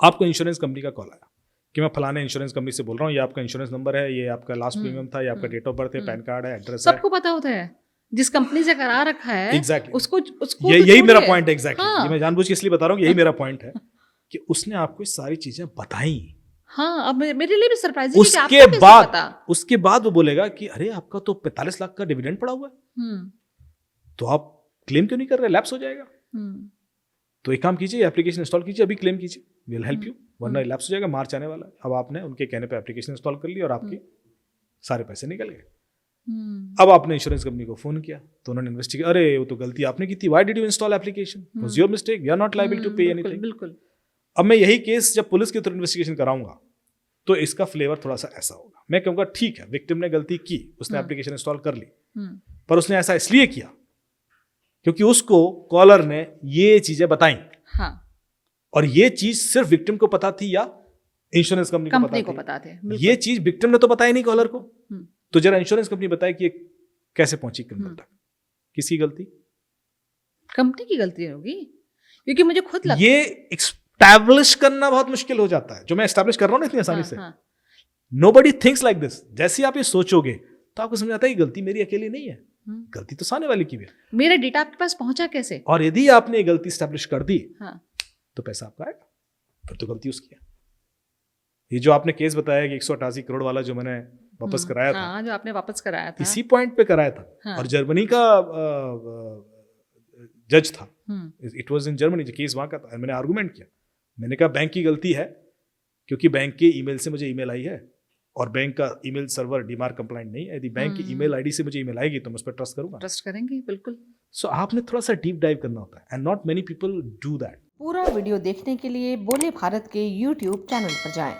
आपको insurance company का call आया कि मैं फलाने इंश्योरेंस कंपनी से बोल रहा हूँ, ये आपका इंश्योरेंस नंबर है, ये आपका लास्ट प्रीमियम था, ये आपका डेट ऑफ बर्थ है, पैन कार्ड है, एड्रेस है। सबको पता होता है, जिस कंपनी से करा रखा है Exactly. उसको ये तो यही मेरा छोड़िए। पॉइंट है। एग्जैक्टली हाँ। ये मैं जानबूझ के इसलिए बता रहा हूँ, यही मेरा पॉइंट है कि उसने आपको ये सारी चीजें बताई। हाँ, अब मेरे लिए भी सरप्राइजिंग है कि उसके आपको कैसे बाद पता? उसके बाद वो बोलेगा कि अरे आपका तो 45 लाख का डिविडेंड पड़ा हुआ है, हम्म तो आप क्लेम क्यों नहीं कर रहे, लैप्स हो जाएगा। हम्म तो एक काम कीजिए, एप्लीकेशन इंस्टॉल कीजिए, अभी क्लेम कीजिए, विल हेल्प यू, वरना लैप्स हो जाएगा, मार्च आने वाला है। अब आपने उनके कहने पे एप्लीकेशन इंस्टॉल कर ली और आपके सारे पैसे निकल गए। अब आपने इंश्योरेंस कंपनी को फोन किया तो उन्होंने इन्वेस्टिगेट, अरे वो तो गलती आपने की थी, why did you install application, was your mistake, we are not liable to pay anything. बिल्कुल। अब मैं यही केस जब पुलिस के थ्रू इन्वेस्टिगेशन कराऊंगा तो इसका फ्लेवर थोड़ा सा ऐसा होगा, मैं कहूँगा ठीक है विक्टिम ने गलती की, उसने एप्लीकेशन इंस्टॉल कर ली, पर उसने ऐसा इसलिए किया क्योंकि उसको कॉलर ने ये चीजें बताई। हाँ, और ये चीज सिर्फ विक्टिम को पता थी या इंश्योरेंस कंपनी को पता थे? ये चीज विक्टिम ने तो बताई नहीं कॉलर को, तो जरा इंश्योरेंस कंपनी बताए कि ये कैसे पहुंची क्रिमिनल तक, किसकी गलती? कंपनी की गलती होगी, क्योंकि मुझे खुद लगता ये एस्टैब्लिश करना बहुत मुश्किल हो जाता है, जो मैं एस्टैब्लिश कर रहा हूं ना इतनी आसानी से। Nobody thinks like this. जैसे ही आप ये सोचोगे तो आपको समझ आता है कि गलती मेरी अकेली नहीं है, गलती तो सामने वाले की भी है। मेरा डेटा आपके पास पहुंचा कैसे? और यदि आपने ये गलती एस्टैब्लिश कर दी तो पैसा आपका आएगा, फिर तो गलती उसकी है। ये जो आपने केस बताया कि 188 करोड़ वाला जो मैंने वापस कराया था, जो आपने वापस कराया था, इसी पॉइंट पे कराया था। और जर्मनी का जज था, इट वाज इन जर्मनी, जो केस वहां का था। मैंने आर्गुमेंट किया, मैंने कहा बैंक की गलती है क्योंकि बैंक के ईमेल से मुझे ईमेल आई है और बैंक का ईमेल सर्वर डीमार्क कंप्लाइंट नहीं है। यदि बैंक की ईमेल आईडी से मुझे ईमेल आएगी तो मैं उस पर ट्रस्ट करूंगा, ट्रस्ट करेंगे बिल्कुल। सो आपने थोड़ा सा डीप डाइव करना होता है, and not many people do that. पूरा वीडियो देखने के लिए बोले भारत के YouTube चैनल पर जाएं।